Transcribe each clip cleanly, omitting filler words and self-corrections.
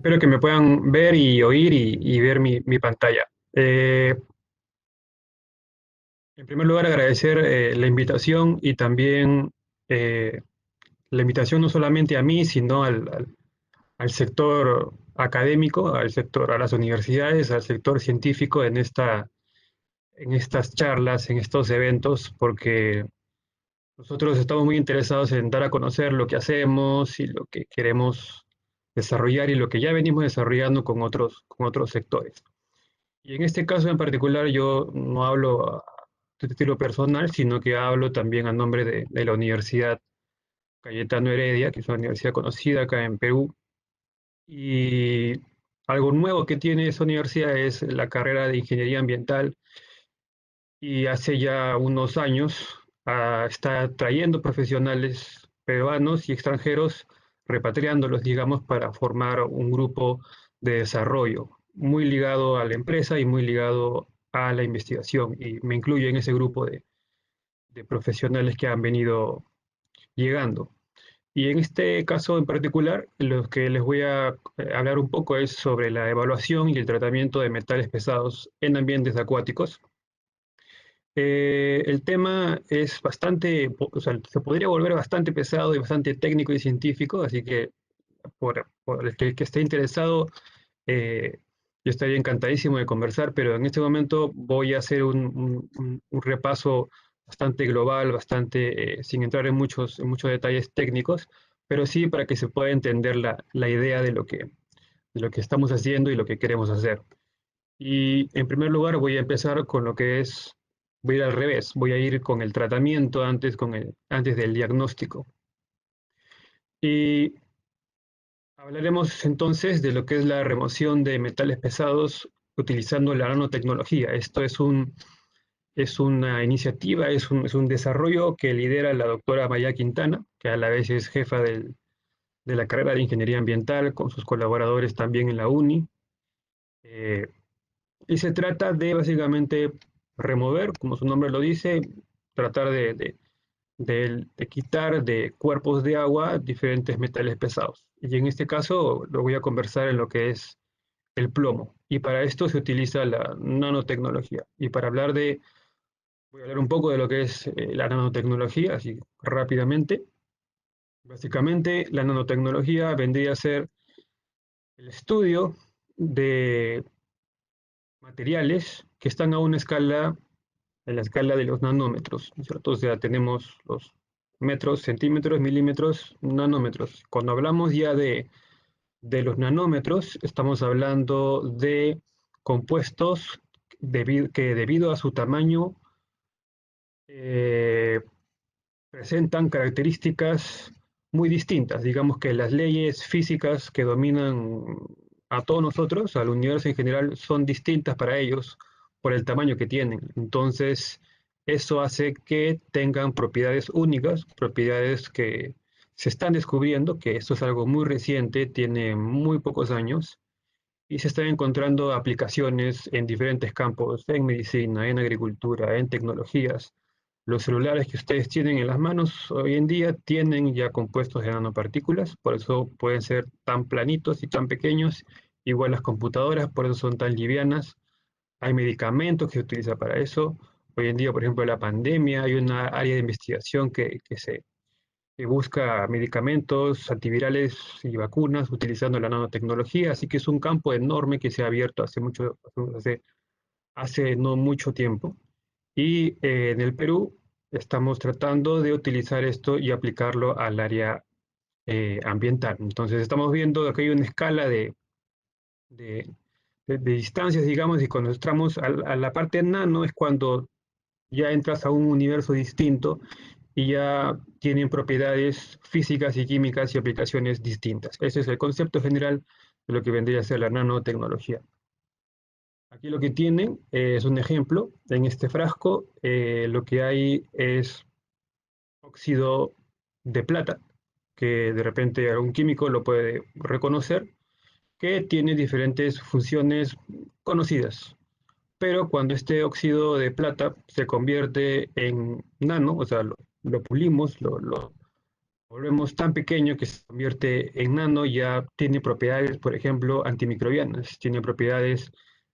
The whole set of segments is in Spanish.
Espero que me puedan ver y oír y ver mi pantalla. En primer lugar, agradecer la invitación y también eh, la invitación no solamente a mí, sino al sector académico, al sector, a las universidades, al sector científico en estas charlas, en estos eventos, porque nosotros estamos muy interesados en dar a conocer lo que hacemos y lo que queremos desarrollar y lo que ya venimos desarrollando con otros sectores. Y en este caso en particular yo no hablo a título personal, sino que hablo también a nombre de la Universidad Cayetano Heredia, que es una universidad conocida acá en Perú. Y algo nuevo que tiene esa universidad es la carrera de Ingeniería Ambiental y hace ya unos años está trayendo profesionales peruanos y extranjeros, repatriándolos, digamos, para formar un grupo de desarrollo muy ligado a la empresa y muy ligado a la investigación. Y me incluyo en ese grupo de profesionales que han venido llegando. Y en este caso en particular, lo que les voy a hablar un poco es sobre la evaluación y el tratamiento de metales pesados en ambientes acuáticos. El tema es bastante, o sea, se podría volver bastante pesado y bastante técnico y científico, así que por el que esté interesado, eh, yo estaría encantadísimo de conversar, pero en este momento voy a hacer un repaso bastante global, bastante, sin entrar en muchos detalles técnicos, pero sí para que se pueda entender la idea de lo que estamos haciendo y lo que queremos hacer. Y en primer lugar voy a empezar con lo que es, voy a ir al revés, voy a ir con el tratamiento antes del diagnóstico. Y hablaremos entonces de lo que es la remoción de metales pesados utilizando la nanotecnología. Esto es una iniciativa, es un desarrollo que lidera la doctora Maya Quintana, que a la vez es jefa de la carrera de Ingeniería Ambiental, con sus colaboradores también en la UNI. Eh, Y se trata de básicamente remover, como su nombre lo dice, tratar de quitar de cuerpos de agua diferentes metales pesados. Y en este caso lo voy a conversar en lo que es el plomo. Y para esto se utiliza la nanotecnología. Y para hablar voy a hablar un poco de lo que es la nanotecnología, así rápidamente. Básicamente, la nanotecnología vendría a ser el estudio de materiales que están a una escala en la escala de los nanómetros, ¿no es cierto? O sea, tenemos los metros, centímetros, milímetros, nanómetros. Cuando hablamos ya de los nanómetros, estamos hablando de compuestos que debido a su tamaño eh, presentan características muy distintas. Digamos que las leyes físicas que dominan a todos nosotros, al universo en general, son distintas para ellos por el tamaño que tienen. Entonces, eso hace que tengan propiedades únicas, propiedades que se están descubriendo, que esto es algo muy reciente, tiene muy pocos años, y se están encontrando aplicaciones en diferentes campos, en medicina, en agricultura, en tecnologías. Los celulares que ustedes tienen en las manos hoy en día tienen ya compuestos de nanopartículas, por eso pueden ser tan planitos y tan pequeños. Igual las computadoras, por eso son tan livianas. Hay medicamentos que se utilizan para eso. Hoy en día, por ejemplo, la pandemia, hay una área de investigación que busca medicamentos, antivirales y vacunas utilizando la nanotecnología, así que es un campo enorme que se ha abierto hace no mucho tiempo. Y en el Perú estamos tratando de utilizar esto y aplicarlo al área ambiental. Entonces estamos viendo que hay una escala de, de distancias, digamos, y cuando entramos a la parte nano es cuando ya entras a un universo distinto y ya tienen propiedades físicas y químicas y aplicaciones distintas. Ese es el concepto general de lo que vendría a ser la nanotecnología. Aquí lo que tienen es un ejemplo. En este frasco lo que hay es óxido de plata, que de repente algún químico lo puede reconocer, que tiene diferentes funciones conocidas. Pero cuando este óxido de plata se convierte en nano, o sea, lo pulimos, lo volvemos tan pequeño que se convierte en nano, ya tiene propiedades, por ejemplo, antimicrobianas, tiene propiedades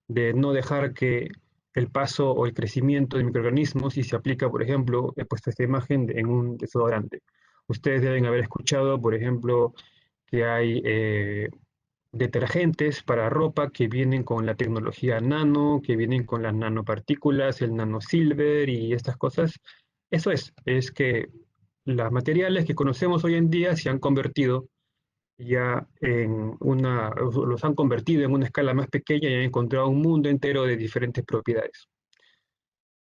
de no dejar que el paso o el crecimiento de microorganismos y se aplica, por ejemplo, he puesto esta imagen en un desodorante. Ustedes deben haber escuchado, por ejemplo, que hay detergentes para ropa que vienen con la tecnología nano, que vienen con las nanopartículas, el nanosilver y estas cosas. Eso es que los materiales que conocemos hoy en día se han convertido ya en los han convertido en una escala más pequeña y han encontrado un mundo entero de diferentes propiedades.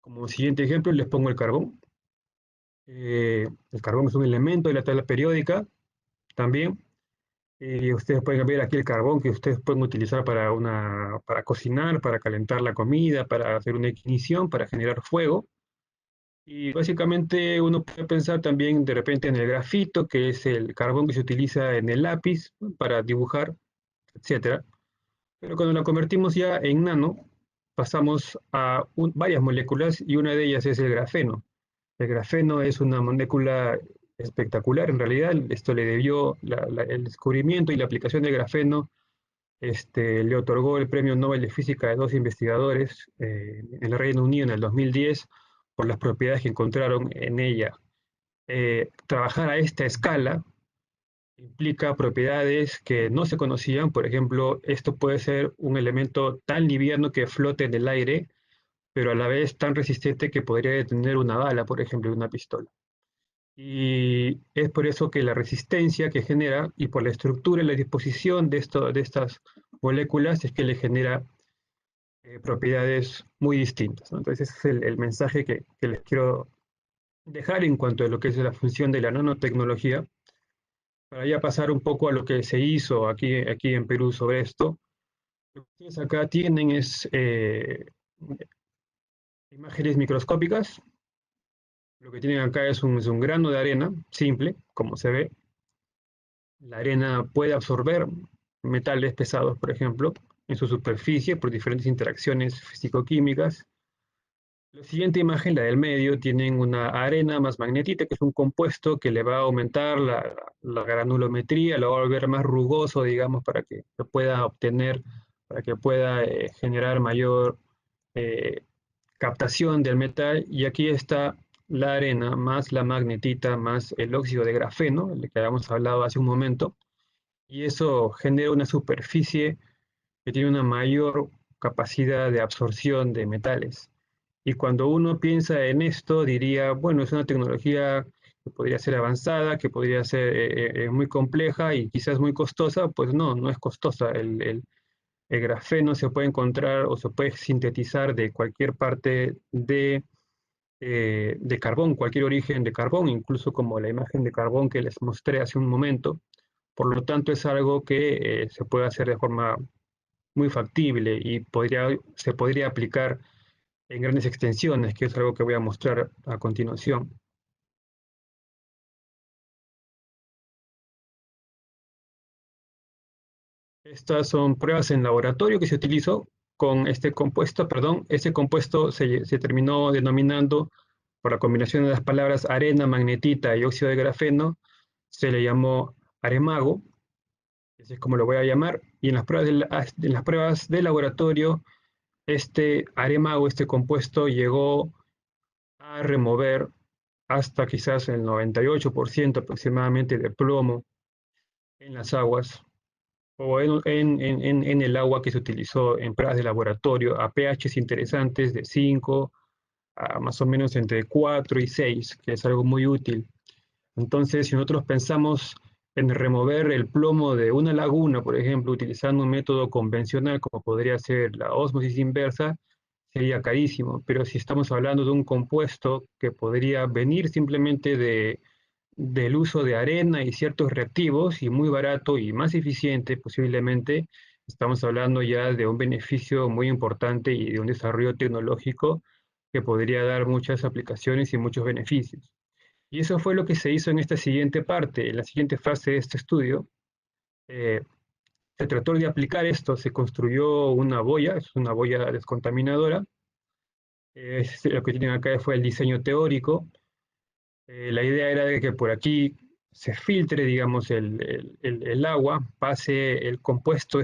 Como siguiente ejemplo les pongo el carbón. El carbón es un elemento de la tabla periódica también. Y ustedes pueden ver aquí el carbón que ustedes pueden utilizar para cocinar, para calentar la comida, para hacer una ignición, para generar fuego. Y básicamente uno puede pensar también de repente en el grafito, que es el carbón que se utiliza en el lápiz, ¿no?, para dibujar, etcétera. Pero cuando la convertimos ya en nano, pasamos a varias moléculas y una de ellas es el grafeno. El grafeno es una molécula espectacular, en realidad esto le debió el descubrimiento y la aplicación del grafeno, le otorgó el Premio Nobel de Física a dos investigadores en el Reino Unido en el 2010 por las propiedades que encontraron en ella. Trabajar a esta escala implica propiedades que no se conocían. Por ejemplo, esto puede ser un elemento tan liviano que flote en el aire, pero a la vez tan resistente que podría detener una bala, por ejemplo, de una pistola. Y es por eso que la resistencia que genera y por la estructura y la disposición de estas moléculas es que le genera propiedades muy distintas, ¿no? Entonces ese es el mensaje que les quiero dejar en cuanto a lo que es la función de la nanotecnología, para ya pasar un poco a lo que se hizo aquí en Perú sobre esto. Lo que ustedes acá tienen es imágenes microscópicas. Lo que tienen acá es un grano de arena simple, como se ve. La arena puede absorber metales pesados, por ejemplo, en su superficie por diferentes interacciones físico-químicas. La siguiente imagen, la del medio, tienen una arena más magnetita, que es un compuesto que le va a aumentar la granulometría, lo va a volver más rugoso, digamos, para que se pueda obtener, para que pueda generar mayor eh, captación del metal. Y aquí está la arena más la magnetita más el óxido de grafeno, el que habíamos hablado hace un momento, y eso genera una superficie que tiene una mayor capacidad de absorción de metales. Y cuando uno piensa en esto, diría, bueno, es una tecnología que podría ser avanzada, que podría ser muy compleja y quizás muy costosa. Pues no, no es costosa. El grafeno se puede encontrar o se puede sintetizar de cualquier parte de carbón, cualquier origen de carbón, incluso como la imagen de carbón que les mostré hace un momento. Por lo tanto, es algo que se puede hacer de forma muy factible y se podría aplicar en grandes extensiones, que es algo que voy a mostrar a continuación. Estas son pruebas en laboratorio que se utilizó con este compuesto, perdón, este compuesto se terminó denominando por la combinación de las palabras arena, magnetita y óxido de grafeno, se le llamó aremago, así es como lo voy a llamar, y en las pruebas de laboratorio, este aremago, este compuesto, llegó a remover hasta quizás el 98% aproximadamente de plomo en las aguas o en el agua que se utilizó en pruebas de laboratorio a pHs interesantes de 5 a más o menos entre 4 y 6, que es algo muy útil. Entonces, si nosotros pensamos en remover el plomo de una laguna, por ejemplo, utilizando un método convencional como podría ser la ósmosis inversa, sería carísimo. Pero si estamos hablando de un compuesto que podría venir simplemente del uso de arena y ciertos reactivos y muy barato y más eficiente posiblemente, estamos hablando ya de un beneficio muy importante y de un desarrollo tecnológico que podría dar muchas aplicaciones y muchos beneficios. Y eso fue lo que se hizo en esta siguiente parte, en la siguiente fase de este estudio. Eh, Se trató de aplicar esto, se construyó una boya, es una boya descontaminadora. Lo que tienen acá fue el diseño teórico. La idea era de que por aquí se filtre, digamos, el agua, pase el compuesto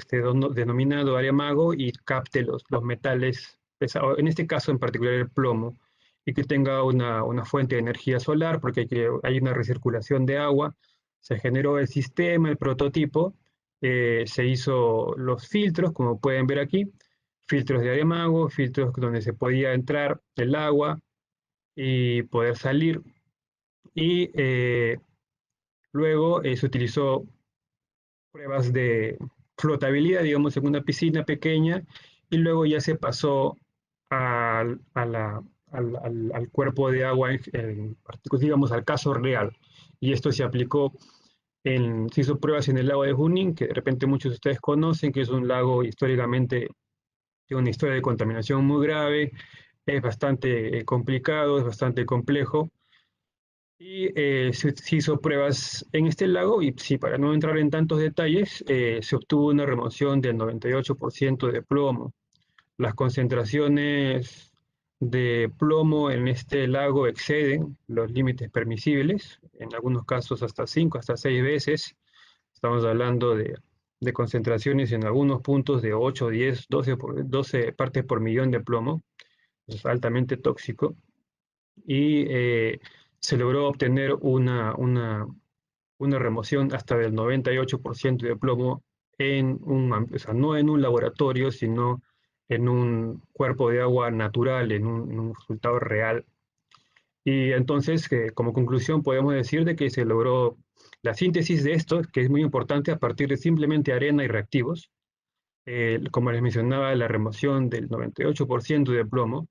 denominado Ariamago y capte los metales pesados, en este caso en particular el plomo, y que tenga una fuente de energía solar, porque hay una recirculación de agua, se generó el sistema, el prototipo, se hizo los filtros, como pueden ver aquí, filtros de Ariamago, filtros donde se podía entrar el agua y poder salir, y luego se utilizó pruebas de flotabilidad, digamos, en una piscina pequeña, y luego ya se pasó al cuerpo de agua, digamos, al caso real. Y esto se aplicó, se hizo pruebas en el lago de Junín, que de repente muchos de ustedes conocen, que es un lago históricamente, tiene una historia de contaminación muy grave, es bastante complicado, es bastante complejo. Y se hizo pruebas en este lago y sí, para no entrar en tantos detalles, se obtuvo una remoción del 98% de plomo. Las concentraciones de plomo en este lago exceden los límites permisibles, en algunos casos hasta 5, hasta 6 veces. Estamos hablando de concentraciones en algunos puntos de 8, 10, 12 partes por millón de plomo. Es altamente tóxico y se logró obtener una remoción hasta del 98% de plomo o sea, no en un laboratorio, sino en un cuerpo de agua natural, en un resultado real. Y entonces, como conclusión, podemos decir de que se logró la síntesis de esto, que es muy importante a partir de simplemente arena y reactivos. Como les mencionaba, la remoción del 98% de plomo,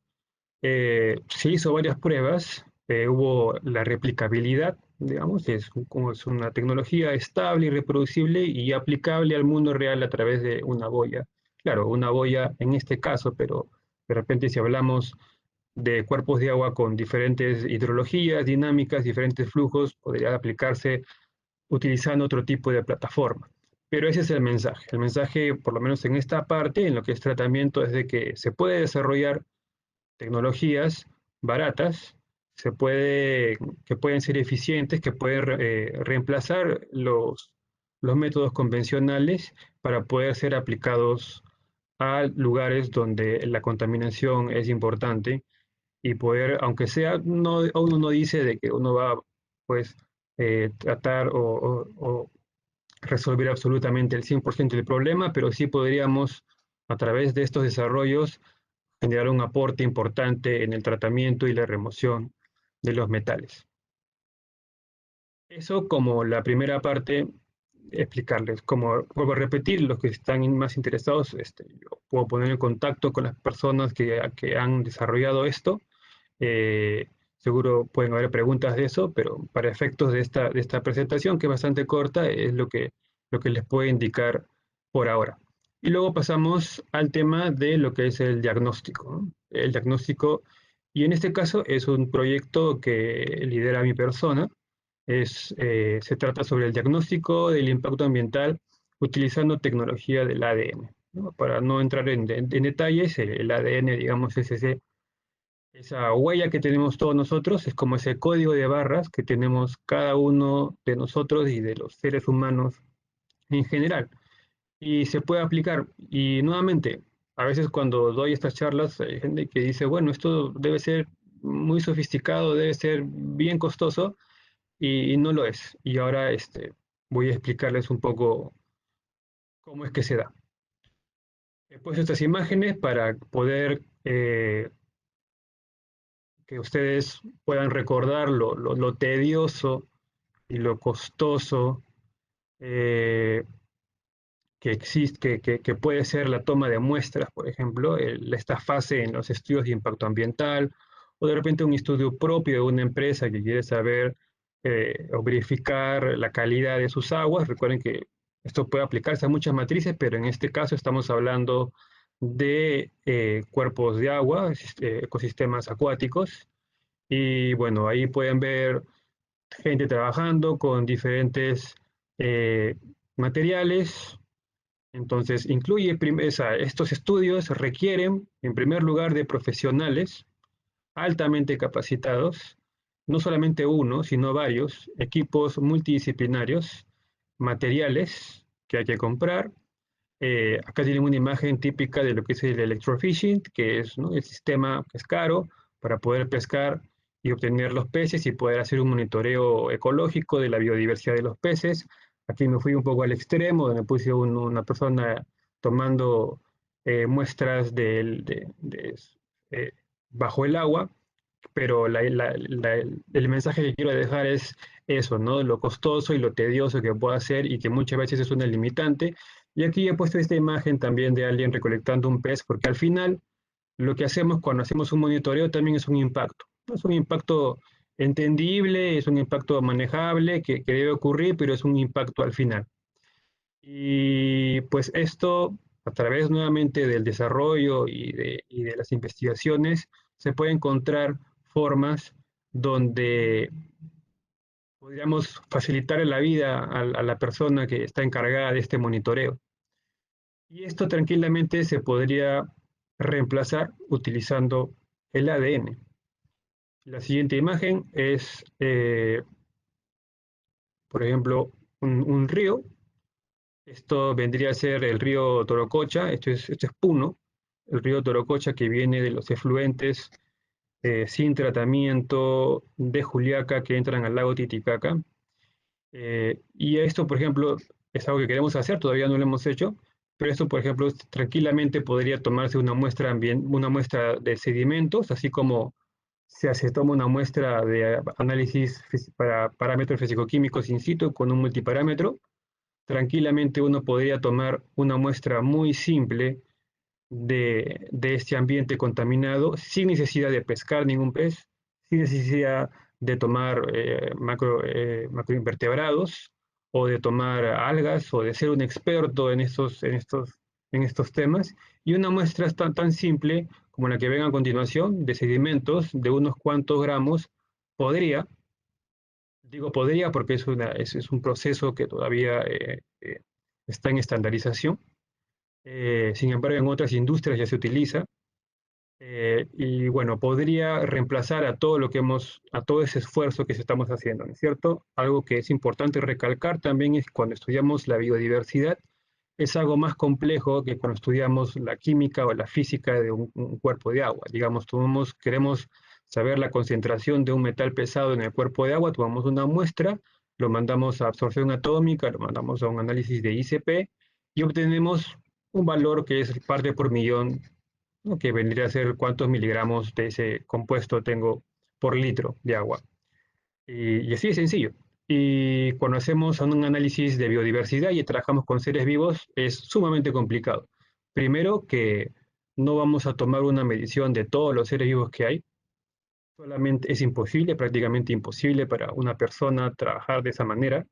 se hizo varias pruebas, hubo la replicabilidad, digamos, como es una tecnología estable y reproducible y aplicable al mundo real a través de una boya. Claro, una boya en este caso, pero de repente si hablamos de cuerpos de agua con diferentes hidrologías, dinámicas, diferentes flujos, podría aplicarse utilizando otro tipo de plataforma. Pero ese es el mensaje. El mensaje, por lo menos en esta parte, en lo que es tratamiento, es de que se puede desarrollar tecnologías baratas que pueden ser eficientes, que pueden reemplazar los métodos convencionales para poder ser aplicados a lugares donde la contaminación es importante y poder, aunque sea, uno no dice de que uno va pues tratar o resolver absolutamente el 100% del problema, pero sí podríamos a través de estos desarrollos generar un aporte importante en el tratamiento y la remoción de los metales. Eso como la primera parte, explicarles. Como vuelvo a repetir, los que están más interesados, yo puedo poner en contacto con las personas que han desarrollado esto. Eh, Seguro pueden haber preguntas de eso, pero para efectos de esta presentación, que es bastante corta, es lo que les puedo indicar por ahora. Y luego pasamos al tema de lo que es el diagnóstico, ¿no? El diagnóstico, y en este caso es un proyecto que lidera mi persona. Se trata sobre el diagnóstico del impacto ambiental utilizando tecnología del ADN, ¿no? Para no entrar en detalles, el ADN, digamos, es esa huella que tenemos todos nosotros, es como ese código de barras que tenemos cada uno de nosotros y de los seres humanos en general. Y se puede aplicar. Y nuevamente, a veces cuando doy estas charlas, hay gente que dice, bueno, esto debe ser muy sofisticado, debe ser bien costoso, y no lo es. Y ahora voy a explicarles un poco cómo es que se da. He puesto estas imágenes para poder que ustedes puedan recordar lo tedioso y lo costoso eh, que existe, que puede ser la toma de muestras, por ejemplo, esta fase en los estudios de impacto ambiental, o de repente un estudio propio de una empresa que quiere saber o verificar la calidad de sus aguas. Recuerden que esto puede aplicarse a muchas matrices, pero en este caso estamos hablando de cuerpos de agua, ecosistemas acuáticos, y bueno, ahí pueden ver gente trabajando con diferentes eh, materiales. Entonces, estos estudios requieren, en primer lugar, de profesionales altamente capacitados no solamente uno, sino varios equipos multidisciplinarios, materiales que hay que comprar. Acá tienen una imagen típica de lo que es el electrofishing, que es, ¿no?, el sistema que es caro para poder pescar y obtener los peces y poder hacer un monitoreo ecológico de la biodiversidad de los peces. Aquí me fui un poco al extremo, donde puse una persona tomando muestras eh, bajo el agua, pero el mensaje que quiero dejar es eso, ¿no? Lo costoso y lo tedioso que puede hacer y que muchas veces es una limitante. Y aquí he puesto esta imagen también de alguien recolectando un pez, porque al final lo que hacemos cuando hacemos un monitoreo también es un impacto. ¿No? Es un impacto entendible, es un impacto manejable que debe ocurrir, pero es un impacto al final. Y pues esto, a través nuevamente del desarrollo y de las investigaciones, se puede encontrar formas donde podríamos facilitar la vida a la persona que está encargada de este monitoreo. Y esto tranquilamente se podría reemplazar utilizando el ADN. La siguiente imagen es, por ejemplo, un río. Esto vendría a ser el río Torococha, esto es Puno, el río Torococha que viene de los efluentes sin tratamiento de Juliaca que entran al lago Titicaca. Y esto, por ejemplo, es algo que queremos hacer, todavía no lo hemos hecho, pero esto, por ejemplo, tranquilamente podría tomarse una muestra de sedimentos, así como se toma una muestra de análisis para parámetros físico-químicos in situ con un multiparámetro. Tranquilamente uno podría tomar una muestra muy simple de este ambiente contaminado sin necesidad de pescar ningún pez, sin necesidad de tomar macroinvertebrados o de tomar algas o de ser un experto en estos temas. Y una muestra tan simple como la que ven a continuación de sedimentos de unos cuantos gramos podría, digo podría porque es un proceso que todavía está en estandarización. Sin embargo, en otras industrias ya se utiliza. Y bueno, podría reemplazar a todo lo que a todo ese esfuerzo que se estamos haciendo, ¿no es cierto? Algo que es importante recalcar también es que cuando estudiamos la biodiversidad, es algo más complejo que cuando estudiamos la química o la física de un cuerpo de agua. Digamos, queremos saber la concentración de un metal pesado en el cuerpo de agua, tomamos una muestra, lo mandamos a absorción atómica, lo mandamos a un análisis de ICP y obtenemos un valor que es parte por millón, ¿no?, que vendría a ser cuántos miligramos de ese compuesto tengo por litro de agua. Y así de sencillo. Y cuando hacemos un análisis de biodiversidad y trabajamos con seres vivos, es sumamente complicado. Primero que no vamos a tomar una medición de todos los seres vivos que hay. Solamente es imposible, prácticamente imposible para una persona trabajar de esa manera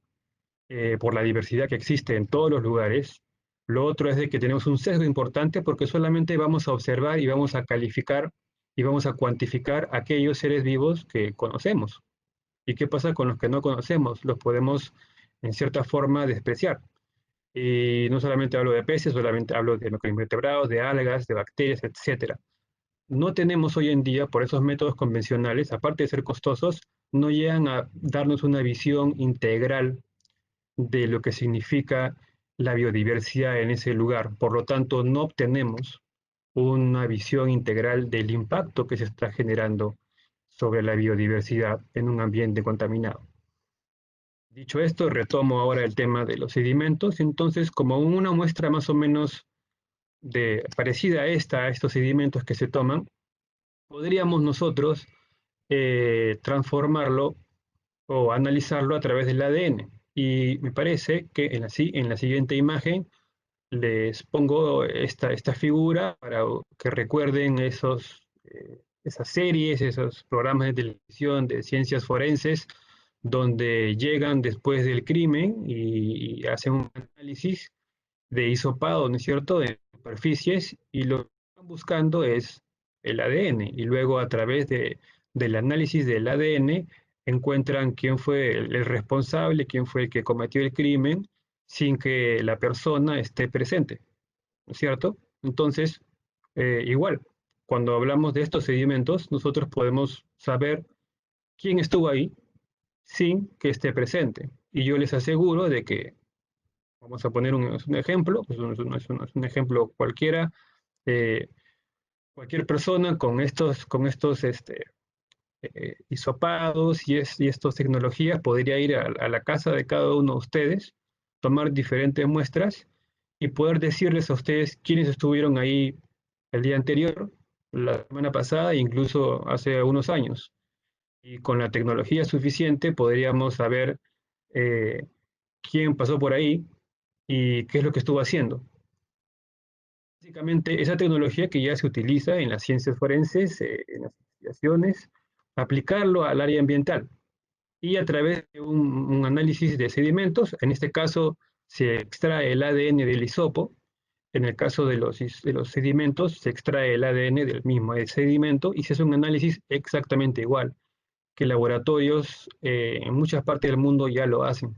por la diversidad que existe en todos los lugares. Lo otro es de que tenemos un sesgo importante porque solamente vamos a observar y vamos a calificar y vamos a cuantificar aquellos seres vivos que conocemos. ¿Y qué pasa con los que no conocemos? Los podemos, en cierta forma, despreciar. Y no solamente hablo de peces, solamente hablo de macroinvertebrados, de algas, de bacterias, etcétera. No tenemos hoy en día, por esos métodos convencionales, aparte de ser costosos, no llegan a darnos una visión integral de lo que significa la biodiversidad en ese lugar. Por lo tanto, no obtenemos una visión integral del impacto que se está generando sobre la biodiversidad en un ambiente contaminado. Dicho esto, retomo ahora el tema de los sedimentos. Entonces, como una muestra más o menos parecida a estos sedimentos que se toman, podríamos nosotros transformarlo o analizarlo a través del ADN. Y me parece que en la siguiente imagen les pongo esta figura para que recuerden esas series, esos programas de televisión de ciencias forenses, donde llegan después del crimen y hacen un análisis de hisopado, ¿no es cierto?, de superficies, y lo que están buscando es el ADN, y luego a través del análisis del ADN encuentran quién fue el responsable, quién fue el que cometió el crimen, sin que la persona esté presente, ¿no es cierto? Entonces, igual, cuando hablamos de estos sedimentos, nosotros podemos saber quién estuvo ahí sin que esté presente. Y yo les aseguro de que, vamos a poner un ejemplo, pues es un ejemplo cualquiera, eh, cualquier persona con estos hisopados y estas tecnologías podría ir a la casa de cada uno de ustedes, tomar diferentes muestras y poder decirles a ustedes quiénes estuvieron ahí el día anterior, la semana pasada e incluso hace unos años. Y con la tecnología suficiente podríamos saber eh, quién pasó por ahí y qué es lo que estuvo haciendo. Básicamente, esa tecnología que ya se utiliza en las ciencias forenses, en las investigaciones, aplicarlo al área ambiental y a través de un análisis de sedimentos, en este caso se extrae el ADN del hisopo, en el caso de los sedimentos se extrae el ADN del mismo sedimento y se hace un análisis exactamente igual, que laboratorios en muchas partes del mundo ya lo hacen.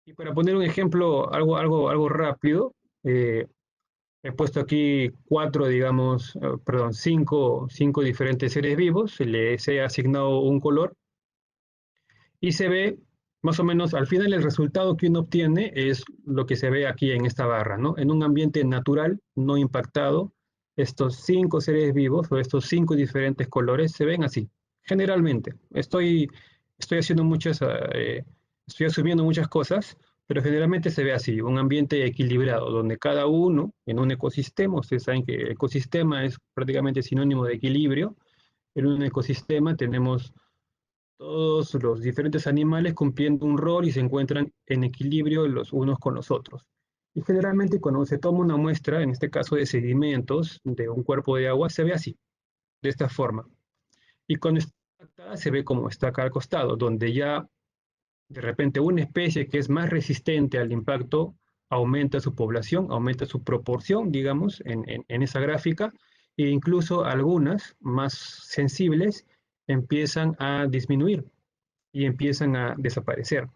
Y para poner un ejemplo algo rápido, eh, he puesto aquí cuatro, digamos, perdón, cinco diferentes seres vivos, les he asignado un color y se ve más o menos, al final el resultado que uno obtiene es lo que se ve aquí en esta barra, ¿no? En un ambiente natural, no impactado, estos cinco seres vivos o estos cinco diferentes colores se ven así, generalmente. Estoy haciendo estoy asumiendo muchas cosas, pero generalmente se ve así, un ambiente equilibrado, donde cada uno en un ecosistema, ustedes saben que el ecosistema es prácticamente sinónimo de equilibrio, en un ecosistema tenemos todos los diferentes animales cumpliendo un rol y se encuentran en equilibrio los unos con los otros. Y generalmente cuando se toma una muestra, en este caso de sedimentos de un cuerpo de agua, se ve así, de esta forma. Y cuando está impactada se ve como está acá al costado, donde ya de repente una especie que es más resistente al impacto aumenta su población, aumenta su proporción, digamos, en esa gráfica, e incluso algunas más sensibles empiezan a disminuir y empiezan a desaparecer.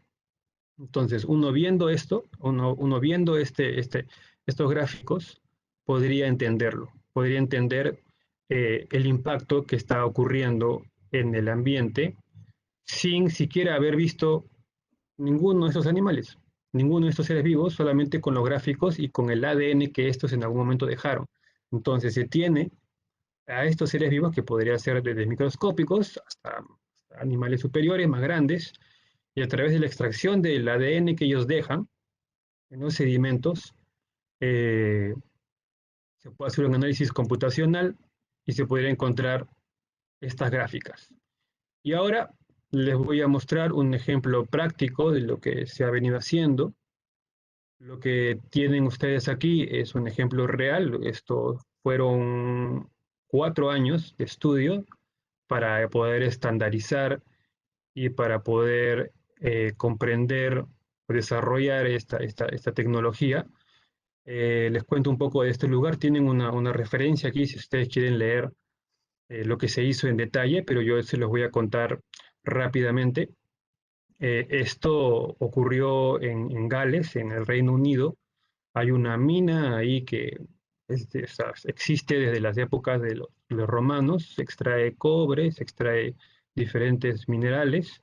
Entonces, uno viendo esto, uno viendo estos gráficos, podría entender el impacto que está ocurriendo en el ambiente sin siquiera haber visto ninguno de estos animales, ninguno de estos seres vivos, solamente con los gráficos y con el ADN que estos en algún momento dejaron. Entonces, se tiene a estos seres vivos que podrían ser desde microscópicos hasta animales superiores, más grandes, y a través de la extracción del ADN que ellos dejan en los sedimentos, eh, se puede hacer un análisis computacional y se podría encontrar estas gráficas. Y ahora les voy a mostrar un ejemplo práctico de lo que se ha venido haciendo. Lo que tienen ustedes aquí es un ejemplo real. Estos fueron 4 años de estudio para poder estandarizar y para poder comprender, desarrollar esta tecnología. Les cuento un poco de este lugar. Tienen una referencia aquí si ustedes quieren leer lo que se hizo en detalle, pero yo se los voy a contar rápidamente. Esto ocurrió en Gales, en el Reino Unido. Hay una mina ahí que existe desde las épocas de los romanos. Se extrae cobre, se extrae diferentes minerales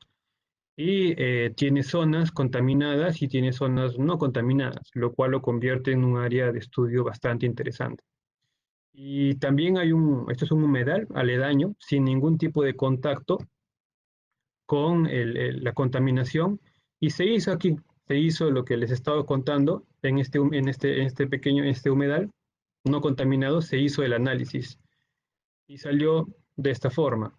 y tiene zonas contaminadas y tiene zonas no contaminadas, lo cual lo convierte en un área de estudio bastante interesante. Y también esto es un humedal aledaño, sin ningún tipo de contacto con la contaminación, y se hizo lo que les he estado contando en este pequeño humedal no contaminado, se hizo el análisis y salió de esta forma.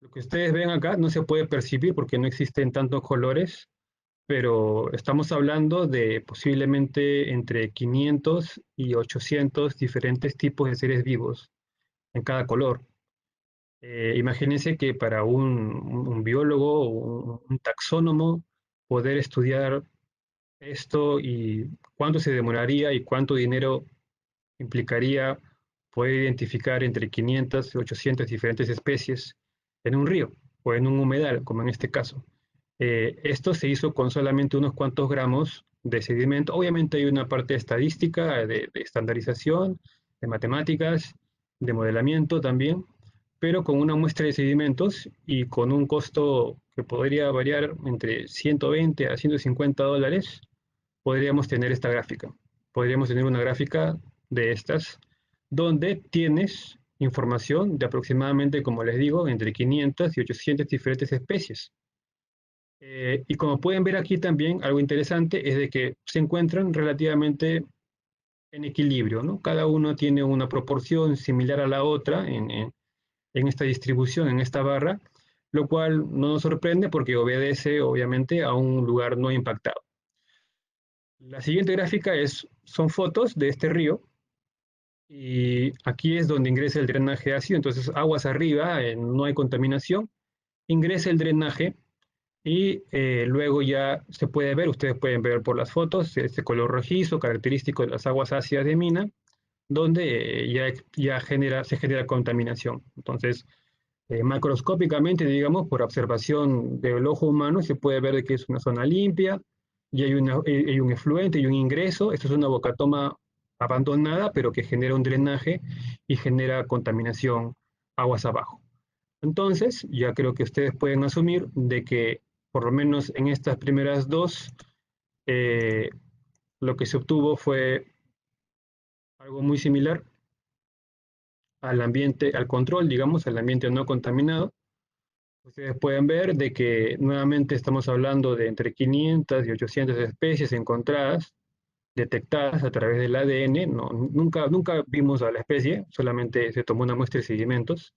Lo que ustedes ven acá no se puede percibir porque no existen tantos colores, pero estamos hablando de posiblemente entre 500 y 800 diferentes tipos de seres vivos en cada color. Imagínense que para un biólogo o un taxónomo poder estudiar esto y cuánto se demoraría y cuánto dinero implicaría poder identificar entre 500 y 800 diferentes especies en un río o en un humedal, como en este caso. Esto se hizo con solamente unos cuantos gramos de sedimento. Obviamente hay una parte estadística, de estandarización, de matemáticas, de modelamiento también, pero con una muestra de sedimentos y con un costo que podría variar entre 120 a $150, podríamos tener esta gráfica. Podríamos tener una gráfica de estas, donde tienes información de aproximadamente, como les digo, entre 500 y 800 diferentes especies. Y como pueden ver aquí también, algo interesante es de que se encuentran relativamente en equilibrio, ¿no? Cada uno tiene una proporción similar a la otra en esta distribución, en esta barra, lo cual no nos sorprende porque obedece obviamente a un lugar no impactado. La siguiente gráfica son fotos de este río y aquí es donde ingresa el drenaje ácido, entonces aguas arriba, no hay contaminación, ingresa el drenaje y luego ya se puede ver, ustedes pueden ver por las fotos, este color rojizo característico de las aguas ácidas de mina, donde se genera contaminación. Entonces, macroscópicamente, digamos, por observación del ojo humano, se puede ver que es una zona limpia y hay un efluente y un ingreso. Esto es una bocatoma abandonada, pero que genera un drenaje y genera contaminación aguas abajo. Entonces, ya creo que ustedes pueden asumir de que, por lo menos en estas primeras dos, eh, lo que se obtuvo fue algo muy similar al ambiente, al control, digamos, al ambiente no contaminado. Ustedes pueden ver de que nuevamente estamos hablando de entre 500 y 800 especies encontradas, detectadas a través del ADN. No, nunca vimos a la especie, solamente se tomó una muestra de sedimentos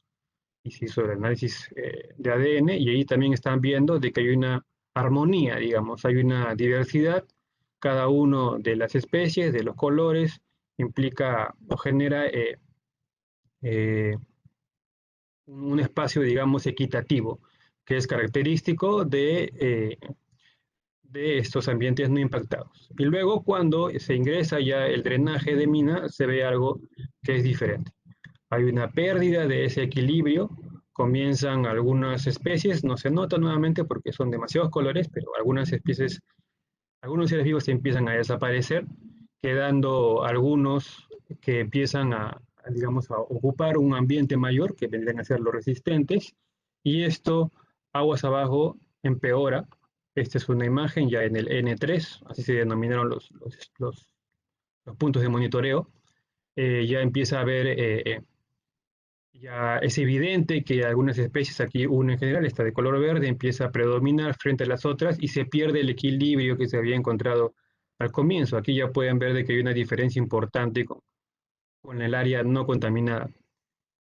y se hizo el análisis de ADN y ahí también están viendo de que hay una armonía, digamos, hay una diversidad. Cada uno de las especies, de los colores, implica o genera eh, un espacio, digamos, equitativo, que es característico de estos ambientes no impactados. Y luego cuando se ingresa ya el drenaje de mina, se ve algo que es diferente. Hay una pérdida de ese equilibrio, comienzan algunas especies, no se nota nuevamente porque son demasiados colores, pero algunas especies, algunos seres vivos empiezan a desaparecer, quedando algunos que empiezan digamos, a ocupar un ambiente mayor, que vendrían a ser los resistentes, y esto, aguas abajo, empeora. Esta es una imagen ya en el N3, así se denominaron los puntos de monitoreo. Ya empieza a haber, ya es evidente que algunas especies, aquí una en general, esta de color verde, empieza a predominar frente a las otras y se pierde el equilibrio que se había encontrado al comienzo. Aquí ya pueden ver de que hay una diferencia importante con el área no contaminada.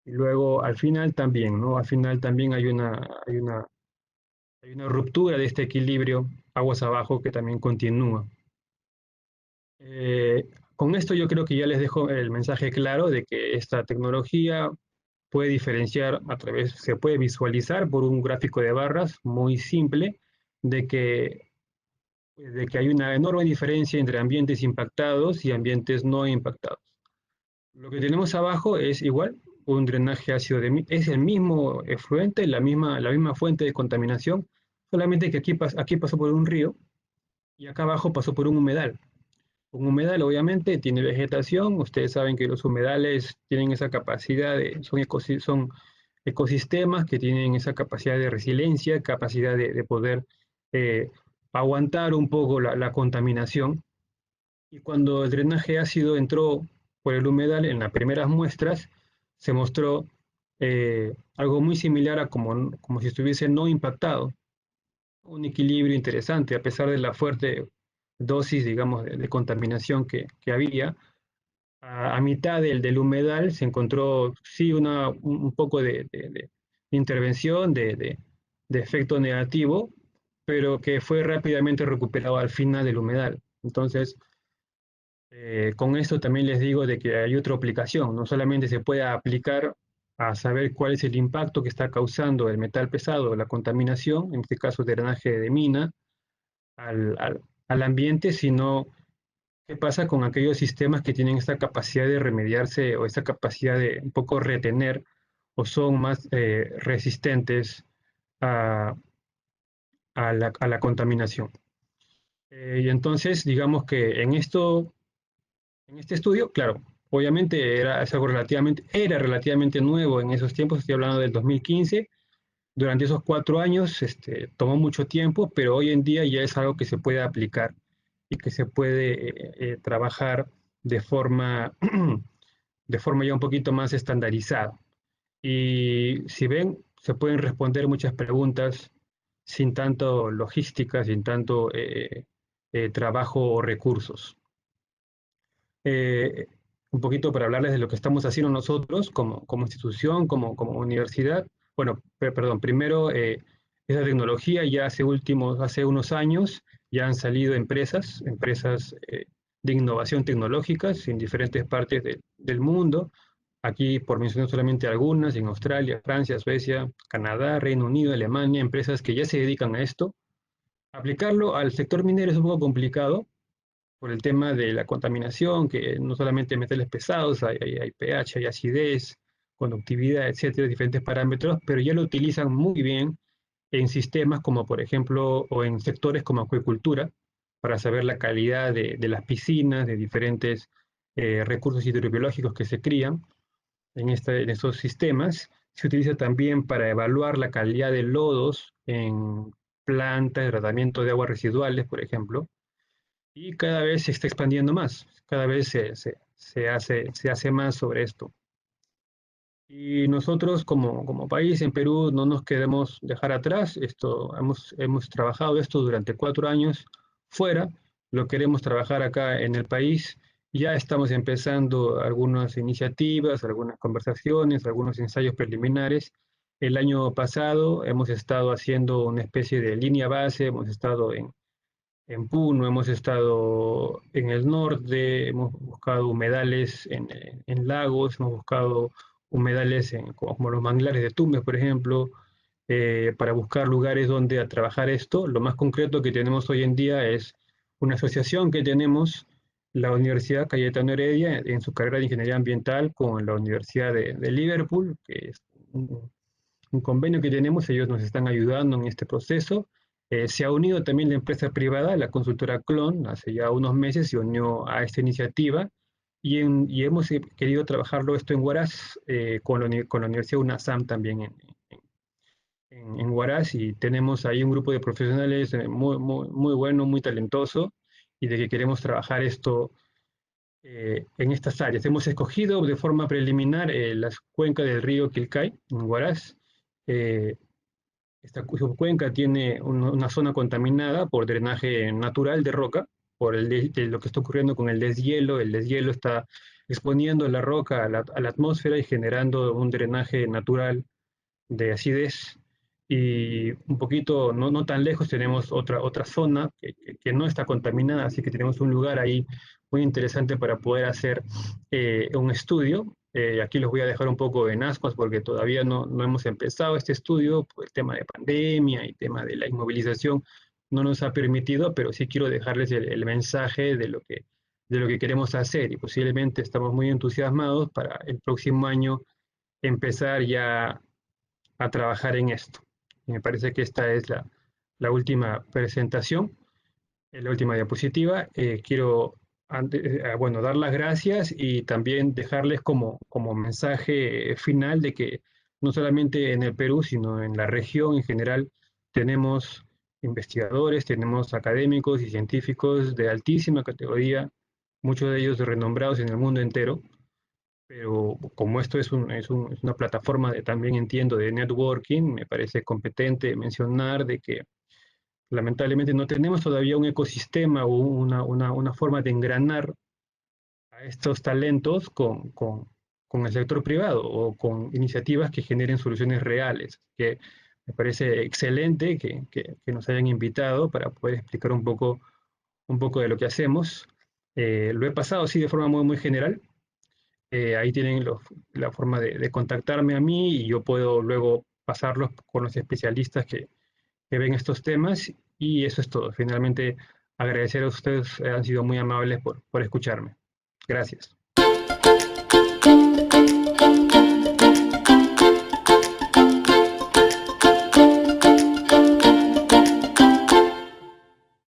Y luego al final también, ¿no? Al final también hay una ruptura de este equilibrio aguas abajo que también continúa. Con esto yo creo que ya les dejo el mensaje claro de que esta tecnología puede diferenciar se puede visualizar por un gráfico de barras muy simple de que hay una enorme diferencia entre ambientes impactados y ambientes no impactados. Lo que tenemos abajo es igual, un drenaje ácido es el mismo efluente, la misma fuente de contaminación, solamente que aquí pasó por un río y acá abajo pasó por un humedal. Un humedal obviamente tiene vegetación, ustedes saben que los humedales tienen esa capacidad son ecosistemas que tienen esa capacidad de resiliencia, capacidad de poder eh, aguantar un poco la contaminación. Y cuando el drenaje ácido entró por el humedal en las primeras muestras, se mostró algo muy similar a como si estuviese no impactado, un equilibrio interesante, a pesar de la fuerte dosis, digamos, de contaminación que había. A mitad del humedal se encontró, sí, un poco de intervención, de efecto negativo, pero que fue rápidamente recuperado al final del humedal. Entonces, con esto también les digo de que hay otra aplicación, no solamente se puede aplicar a saber cuál es el impacto que está causando el metal pesado, la contaminación, en este caso drenaje de mina, al ambiente, sino qué pasa con aquellos sistemas que tienen esta capacidad de remediarse o esta capacidad de un poco retener o son más resistentes a, a la contaminación. Y entonces, digamos que en este estudio, claro, Obviamente era relativamente nuevo en esos tiempos, estoy hablando del 2015. Durante esos 4 años tomó mucho tiempo, pero hoy en día ya es algo que se puede aplicar y que se puede trabajar de forma, de forma ya un poquito más estandarizada. Y si ven, se pueden responder muchas preguntas sin tanto logística, sin tanto trabajo o recursos. Eh, un poquito para hablarles de lo que estamos haciendo nosotros como institución, como universidad. Bueno, perdón, primero, esa tecnología ya hace unos años ya han salido empresas de innovación tecnológicas en diferentes partes del mundo. Aquí, por mencionar solamente algunas, en Australia, Francia, Suecia, Canadá, Reino Unido, Alemania, empresas que ya se dedican a esto. Aplicarlo al sector minero es un poco complicado, por el tema de la contaminación, que no solamente metales pesados, hay pH, hay acidez, conductividad, etcétera, diferentes parámetros, pero ya lo utilizan muy bien en sistemas como por ejemplo, o en sectores como acuicultura, para saber la calidad de las piscinas, de diferentes recursos hidrobiológicos que se crían en estos sistemas. Se utiliza también para evaluar la calidad de lodos en plantas de tratamiento de aguas residuales, por ejemplo, y cada vez se está expandiendo más, cada vez se hace más sobre esto. Y nosotros como país en Perú no nos queremos dejar atrás, hemos trabajado esto durante 4 años fuera, lo queremos trabajar acá en el país, ya estamos empezando algunas iniciativas, algunas conversaciones, algunos ensayos preliminares. El año pasado hemos estado haciendo una especie de línea base, hemos estado en Puno, hemos estado en el norte, hemos buscado humedales en lagos, hemos buscado humedales como los manglares de Tumbes, por ejemplo, para buscar lugares donde a trabajar esto. Lo más concreto que tenemos hoy en día es una asociación que tenemos, la Universidad Cayetano Heredia, en su carrera de Ingeniería Ambiental, con la Universidad de Liverpool, que es un convenio que tenemos, ellos nos están ayudando en este proceso. Se ha unido también la empresa privada, la consultora Clon, hace ya unos meses se unió a esta iniciativa y hemos querido trabajarlo esto en Huaraz con la Universidad UNASAM también en Huaraz, y tenemos ahí un grupo de profesionales muy bueno, muy talentoso, y de que queremos trabajar esto en estas áreas. Hemos escogido de forma preliminar las cuencas del río Quilcay, en Huaraz. Eh, Esta cuenca tiene una zona contaminada por drenaje natural de roca, por de lo que está ocurriendo con el deshielo. El deshielo está exponiendo la roca a la atmósfera y generando un drenaje natural de acidez. Y un poquito, no tan lejos, tenemos otra zona que no está contaminada, así que tenemos un lugar ahí muy interesante para poder hacer un estudio. Aquí los voy a dejar un poco en ascuas porque todavía no hemos empezado este estudio, por el tema de pandemia y tema de la inmovilización no nos ha permitido, pero sí quiero dejarles el mensaje de lo que queremos hacer, y posiblemente estamos muy entusiasmados para el próximo año empezar ya a trabajar en esto. Y me parece que esta es la última presentación, la última diapositiva. Quiero bueno, dar las gracias y también dejarles como mensaje final de que no solamente en el Perú, sino en la región en general, tenemos investigadores, tenemos académicos y científicos de altísima categoría, muchos de ellos renombrados en el mundo entero, pero como esto es una plataforma también entiendo de networking, me parece competente mencionar de que lamentablemente no tenemos todavía un ecosistema o una forma de engranar a estos talentos con el sector privado o con iniciativas que generen soluciones reales. Que me parece excelente que nos hayan invitado para poder explicar un poco de lo que hacemos. Lo he pasado así de forma muy general. Ahí tienen la forma de contactarme a mí y yo puedo luego pasarlos con los especialistas que ven estos temas, y eso es todo. Finalmente, agradecer a ustedes, han sido muy amables por escucharme. Gracias.